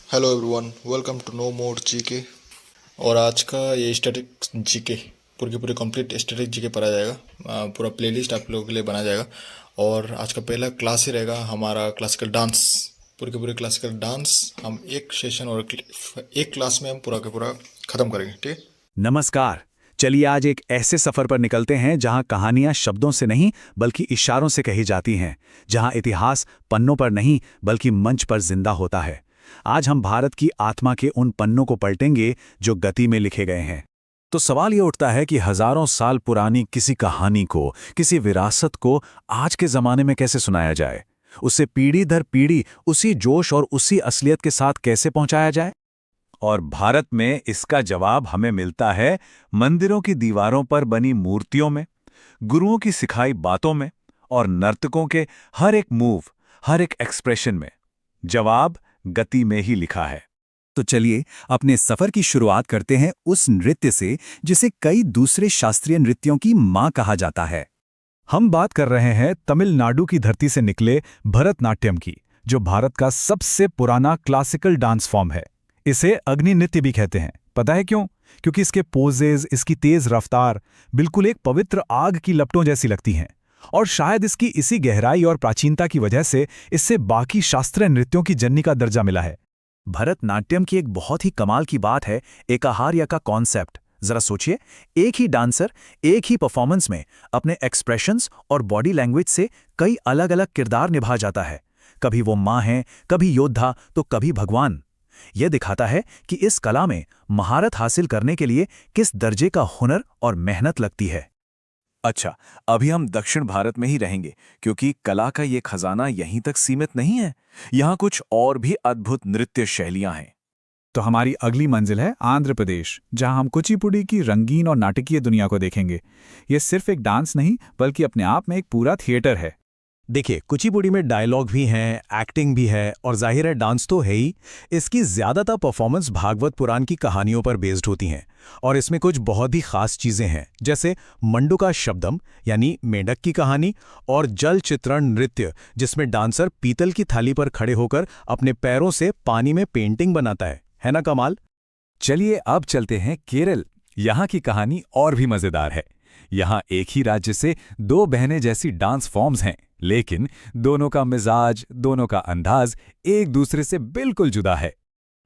Hello everyone, welcome to no more GK. और आज का ये स्टैटिक जीके पूरे के पूरे कंप्लीट स्टैटिक जीके पढ़ा जाएगा। पूरा प्लेलिस्ट आप लोगों के लिए बना जाएगा। और आज का पहला क्लास ही रहेगा हमारा क्लासिकल डांस। पूरे के पूरे क्लासिकल डांस हम एक सेशन और एक क्लास में हम पूरा का पूरा ख़त्म करेंगे, ठीक है। नमस्कार। चलिए आज एक ऐसे सफर पर निकलते हैं जहां कहानियां शब्दों से नहीं बल्कि इशारों से कही जाती हैं, जहां इतिहास पन्नों पर नहीं बल्कि मंच पर जिंदा होता है। आज हम भारत की आत्मा के उन पन्नों को पलटेंगे जो गति में लिखे गए हैं। तो सवाल ये उठता है कि हजारों साल पुरानी किसी कहानी को, किसी विरासत को आज के जमाने में कैसे सुनाया जाए, उसे पीढ़ी दर पीढ़ी उसी जोश और उसी असलियत के साथ कैसे पहुंचाया जाए। और भारत में इसका जवाब हमें मिलता है मंदिरों की दीवारों पर बनी मूर्तियों में, गुरुओं की सिखाई बातों में और नर्तकों के हर एक मूव, हर एक एक्सप्रेशन में। जवाब गति में ही लिखा है। तो चलिए अपने सफर की शुरुआत करते हैं उस नृत्य से जिसे कई दूसरे शास्त्रीय नृत्यों की मां कहा जाता है। हम बात कर रहे हैं तमिलनाडु की धरती से निकले भरतनाट्यम की, जो भारत का सबसे पुराना क्लासिकल डांस फॉर्म है। इसे अग्नि नृत्य भी कहते हैं। पता है क्यों? क्योंकि इसके पोजेज, इसकी तेज रफ्तार बिल्कुल एक पवित्र आग की लपटों जैसी लगती हैं। और शायद इसकी इसी गहराई और प्राचीनता की वजह से इससे बाकी शास्त्रीय नृत्यों की जननी का दर्जा मिला है। भरतनाट्यम की एक बहुत ही कमाल की बात है एकाहार्य का कॉन्सेप्ट। जरा सोचिए, एक ही डांसर एक ही परफॉर्मेंस में अपने एक्सप्रेशंस और बॉडी लैंग्वेज से कई अलग अलग किरदार निभा जाता है। कभी वो माँ है, कभी योद्धा, तो कभी भगवान। यह दिखाता है कि इस कला में महारत हासिल करने के लिए किस दर्जे का हुनर और मेहनत लगती है। अच्छा, अभी हम दक्षिण भारत में ही रहेंगे क्योंकि कला का ये खजाना यहीं तक सीमित नहीं है। यहाँ कुछ और भी अद्भुत नृत्य शैलियां हैं। तो हमारी अगली मंजिल है आंध्र प्रदेश, जहां हम कुचिपुड़ी की रंगीन और नाटकीय दुनिया को देखेंगे। ये सिर्फ एक डांस नहीं बल्कि अपने आप में एक पूरा थिएटर है। देखिए, कुचिपुड़ी में डायलॉग भी हैं, एक्टिंग भी है और जाहिर है डांस तो है ही। इसकी ज़्यादातर परफॉर्मेंस भागवत पुराण की कहानियों पर बेस्ड होती हैं और इसमें कुछ बहुत ही खास चीज़ें हैं, जैसे मंडुका शब्दम यानी मेंढक की कहानी और जल चित्रण नृत्य, जिसमें डांसर पीतल की थाली पर खड़े होकर अपने पैरों से पानी में पेंटिंग बनाता है ना कमाल? चलिए अब चलते हैं केरल। यहाँ की कहानी और भी मज़ेदार है। यहाँ एक ही राज्य से दो बहनें जैसी डांस फॉर्म्स हैं, लेकिन दोनों का मिजाज, दोनों का अंदाज एक दूसरे से बिल्कुल जुदा है।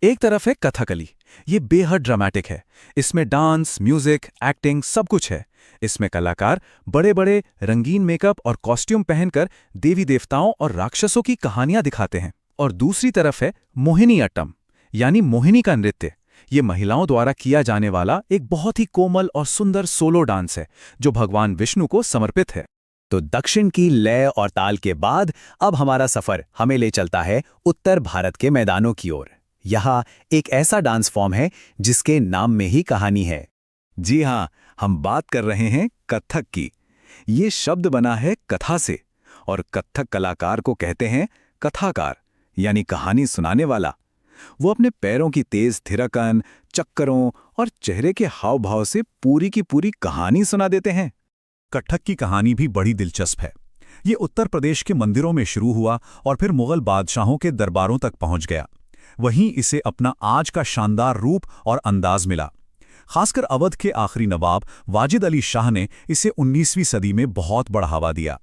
एक तरफ है कथकली। ये बेहद ड्रामेटिक है। इसमें डांस, म्यूजिक, एक्टिंग सब कुछ है। इसमें कलाकार बड़े बड़े रंगीन मेकअप और कॉस्ट्यूम पहनकर देवी देवताओं और राक्षसों की कहानियां दिखाते हैं। और दूसरी तरफ है मोहिनी अट्टम यानी मोहिनी का नृत्य। ये महिलाओं द्वारा किया जाने वाला एक बहुत ही कोमल और सुंदर सोलो डांस है जो भगवान विष्णु को समर्पित है। तो दक्षिण की लय और ताल के बाद अब हमारा सफर हमें ले चलता है उत्तर भारत के मैदानों की ओर। यहाँ एक ऐसा डांस फॉर्म है जिसके नाम में ही कहानी है। जी हाँ, हम बात कर रहे हैं कथक की। ये शब्द बना है कथा से और कथक कलाकार को कहते हैं कथाकार यानी कहानी सुनाने वाला। वो अपने पैरों की तेज थिरकन, चक्करों और चेहरे के हाव भाव से पूरी की पूरी कहानी सुना देते हैं। कथक की कहानी भी बड़ी दिलचस्प है। ये उत्तर प्रदेश के मंदिरों में शुरू हुआ और फिर मुगल बादशाहों के दरबारों तक पहुंच गया। वहीं इसे अपना आज का शानदार रूप और अंदाज मिला। खासकर अवध के आखिरी नवाब वाजिद अली शाह ने इसे 19वीं सदी में बहुत बढ़ावा दिया।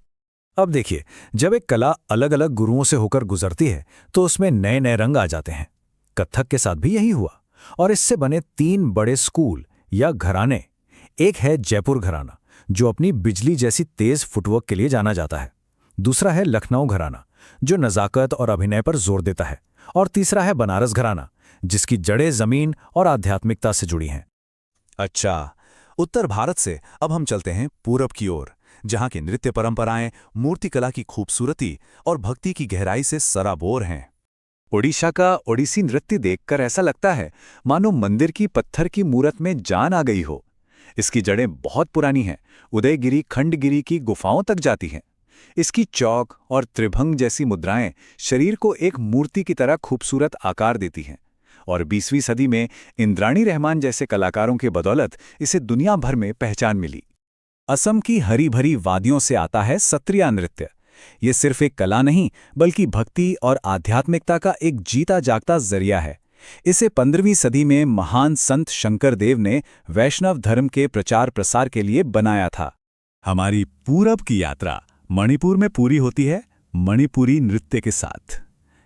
अब देखिए, जब एक कला अलग अलग गुरुओं से होकर गुजरती है तो उसमें नए नए रंग आ जाते हैं। कथक के साथ भी यही हुआ और इससे बने 3 बड़े स्कूल या घराने। एक है जयपुर घराना, जो अपनी बिजली जैसी तेज फुटवर्क के लिए जाना जाता है। दूसरा है लखनऊ घराना, जो नज़ाकत और अभिनय पर जोर देता है। और तीसरा है बनारस घराना, जिसकी जड़ें जमीन और आध्यात्मिकता से जुड़ी हैं। अच्छा, उत्तर भारत से अब हम चलते हैं पूरब की ओर, जहां की नृत्य परंपराएं मूर्तिकला की खूबसूरती और भक्ति की गहराई से सराबोर हैं। ओडिशा का ओडिसी नृत्य देखकर ऐसा लगता है मानो मंदिर की पत्थर की मूरत में जान आ गई हो। इसकी जड़ें बहुत पुरानी हैं, उदयगिरी खंडगिरी की गुफाओं तक जाती हैं। इसकी चौक और त्रिभंग जैसी मुद्राएं शरीर को एक मूर्ति की तरह खूबसूरत आकार देती हैं और 20वीं सदी में इंद्राणी रहमान जैसे कलाकारों के बदौलत इसे दुनिया भर में पहचान मिली। असम की हरी भरी वादियों से आता है सत्रिया नृत्य। ये सिर्फ एक कला नहीं बल्कि भक्ति और आध्यात्मिकता का एक जीता जागता जरिया है। इसे 15वीं सदी में महान संत शंकरदेव ने वैष्णव धर्म के प्रचार प्रसार के लिए बनाया था। हमारी पूरब की यात्रा मणिपुर में पूरी होती है मणिपुरी नृत्य के साथ।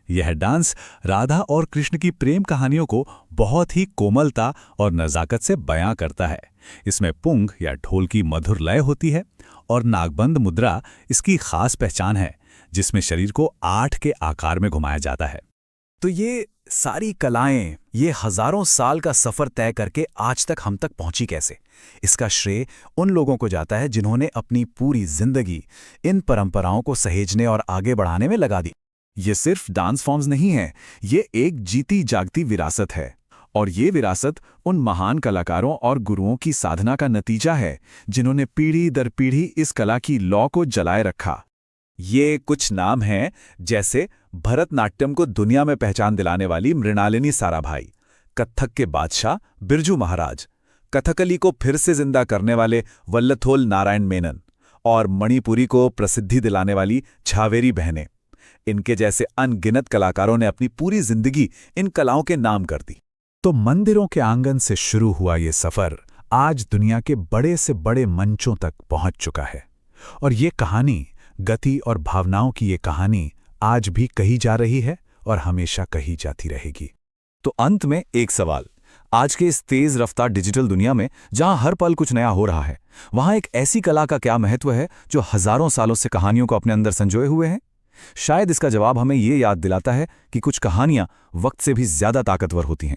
यह डांस राधा और कृष्ण की प्रेम कहानियों को बहुत ही कोमलता और नज़ाकत से बयां करता है। इसमें पुंग या ढोल की मधुर लय होती है और नागबंद मुद्रा इसकी खास पहचान है, जिसमें शरीर को 8 के आकार में घुमाया जाता है। तो ये सारी कलाएं, ये हजारों साल का सफर तय करके आज तक हम तक पहुंची कैसे? इसका श्रेय उन लोगों को जाता है जिन्होंने अपनी पूरी जिंदगी इन परंपराओं को सहेजने और आगे बढ़ाने में लगा दी। ये सिर्फ डांस फॉर्म्स नहीं है, ये एक जीती जागती विरासत है। और ये विरासत उन महान कलाकारों और गुरुओं की साधना का नतीजा है जिन्होंने पीढ़ी दर पीढ़ी इस कला की लौ को जलाए रखा। ये कुछ नाम हैं, जैसे भरतनाट्यम को दुनिया में पहचान दिलाने वाली मृणालिनी साराभाई, कत्थक के बादशाह बिरजू महाराज, कथकली को फिर से जिंदा करने वाले वल्लथोल नारायण मेनन और मणिपुरी को प्रसिद्धि दिलाने वाली झावेरी बहनें। इनके जैसे अनगिनत कलाकारों ने अपनी पूरी जिंदगी इन कलाओं के नाम कर दी। तो मंदिरों के आंगन से शुरू हुआ ये सफर आज दुनिया के बड़े से बड़े मंचों तक पहुंच चुका है। और ये कहानी, गति और भावनाओं की ये कहानी आज भी कही जा रही है और हमेशा कही जाती रहेगी। तो अंत में एक सवाल, आज के इस तेज रफ्तार डिजिटल दुनिया में जहां हर पल कुछ नया हो रहा है, वहां एक ऐसी कला का क्या महत्व है जो हजारों सालों से कहानियों को अपने अंदर संजोए हुए है? शायद इसका जवाब हमें ये याद दिलाता है कि कुछ कहानियां वक्त से भी ज्यादा ताकतवर होती हैं।